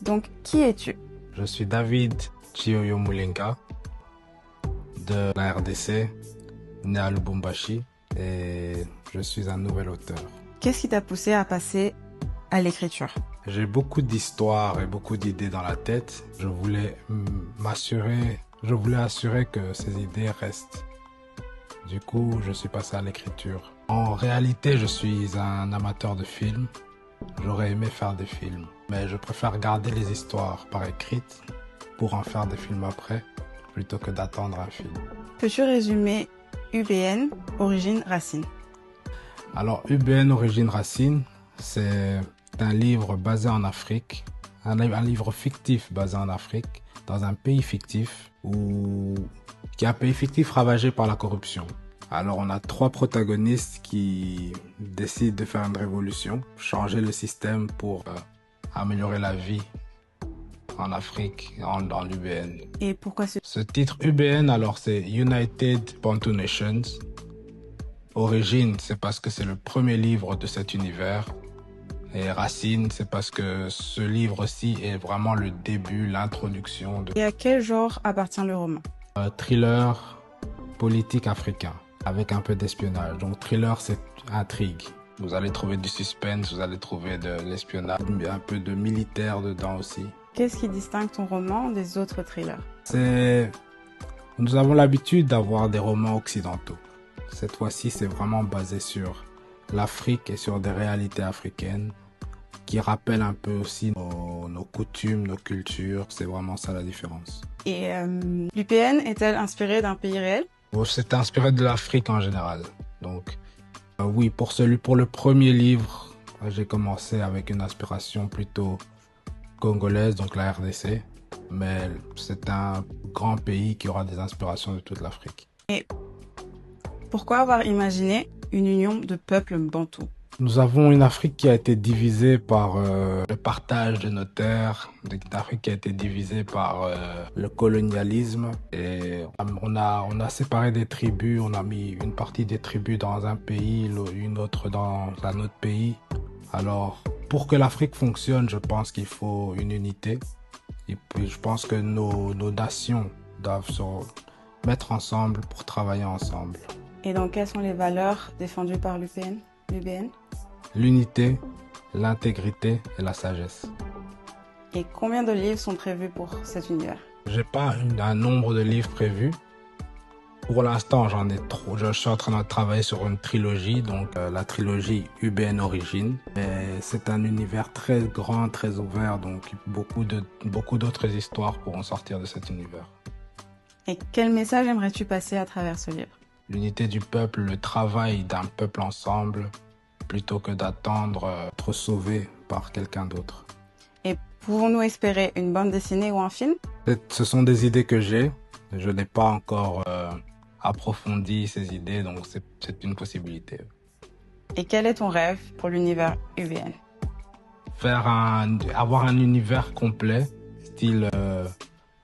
Donc, qui es-tu? Je suis David Chioyo Mulenga de la RDC, né à Lubumbashi, et je suis un nouvel auteur. Qu'est-ce qui t'a poussé à passer à l'écriture? J'ai beaucoup d'histoires et beaucoup d'idées dans la tête. Je voulais assurer que ces idées restent. Du coup, je suis passé à l'écriture. En réalité, je suis un amateur de films. J'aurais aimé faire des films, mais je préfère garder les histoires par écrite pour en faire des films après, plutôt que d'attendre un film. Peux-tu résumer UBN, Origine Racine? Alors, UBN Origine Racine, c'est un livre basé en Afrique, un livre fictif basé en Afrique, dans un pays fictif qui est un pays fictif ravagé par la corruption. Alors on a 3 protagonistes qui décident de faire une révolution, changer le système pour améliorer la vie en Afrique, dans l'UBN. Et pourquoi Ce titre UBN, alors c'est United Bantu Nations. Origine, c'est parce que c'est le premier livre de cet univers. Et Racine, c'est parce que ce livre-ci est vraiment le début, l'introduction de... Et à quel genre appartient le roman? Thriller politique africain, avec un peu d'espionnage. Donc thriller, c'est intrigue. Vous allez trouver du suspense, vous allez trouver de l'espionnage, un peu de militaire dedans aussi. Qu'est-ce qui distingue ton roman des autres thrillers? Nous avons l'habitude d'avoir des romans occidentaux. Cette fois-ci, c'est vraiment basé sur l'Afrique et sur des réalités africaines qui rappellent un peu aussi nos coutumes, nos cultures. C'est vraiment ça la différence. Et l'UPN est-elle inspirée d'un pays réel? C'est inspiré de l'Afrique en général. Donc, oui, pour le premier livre, j'ai commencé avec une inspiration plutôt congolaise, donc la RDC. Mais c'est un grand pays qui aura des inspirations de toute l'Afrique. Et pourquoi avoir imaginé une union de peuples bantous? Nous avons une Afrique qui a été divisée par le partage de nos terres, une Afrique qui a été divisée par le colonialisme. Et on a séparé des tribus, on a mis une partie des tribus dans un pays, une autre dans un autre pays. Alors, pour que l'Afrique fonctionne, je pense qu'il faut une unité. Et puis, je pense que nos nations doivent se mettre ensemble pour travailler ensemble. Et donc, quelles sont les valeurs défendues par l'UBN? L'unité, l'intégrité et la sagesse. Et combien de livres sont prévus pour cet univers? J'ai pas un nombre de livres prévus. Pour l'instant, j'en ai trop. Je suis en train de travailler sur une trilogie, donc la trilogie UBN Origine. C'est un univers très grand, très ouvert, donc beaucoup d'autres histoires pourront sortir de cet univers. Et quel message aimerais-tu passer à travers ce livre? L'unité du peuple, le travail d'un peuple ensemble, plutôt que d'attendre d'être sauvé par quelqu'un d'autre. Et pouvons-nous espérer une bande dessinée ou un film? Ce sont des idées que j'ai. Je n'ai pas encore approfondi ces idées, donc c'est une possibilité. Et quel est ton rêve pour l'univers UBN? Avoir un univers complet, style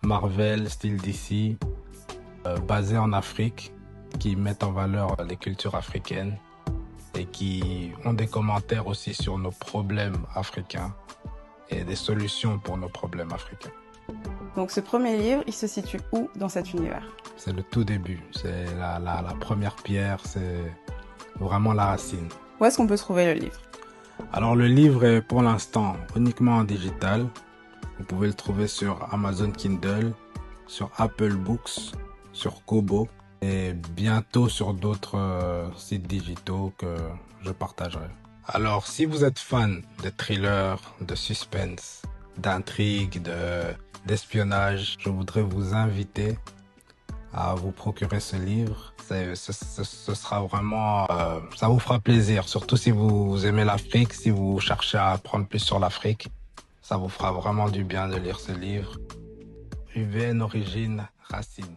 Marvel, style DC, basé en Afrique, qui mettent en valeur les cultures africaines et qui ont des commentaires aussi sur nos problèmes africains et des solutions pour nos problèmes africains. Donc ce premier livre, il se situe où dans cet univers? C'est le tout début, c'est la première pierre, c'est vraiment la racine. Où est-ce qu'on peut trouver le livre? Alors le livre est pour l'instant uniquement en digital. Vous pouvez le trouver sur Amazon Kindle, sur Apple Books, sur Kobo et bientôt sur d'autres sites digitaux que je partagerai. Alors si vous êtes fan de thriller, de suspense, d'intrigue, d'espionnage, je voudrais vous inviter à vous procurer ce livre. Ce sera vraiment, ça vous fera plaisir, surtout si vous aimez l'Afrique, si vous cherchez à apprendre plus sur l'Afrique. Ça vous fera vraiment du bien de lire ce livre. UBN Origine Racine.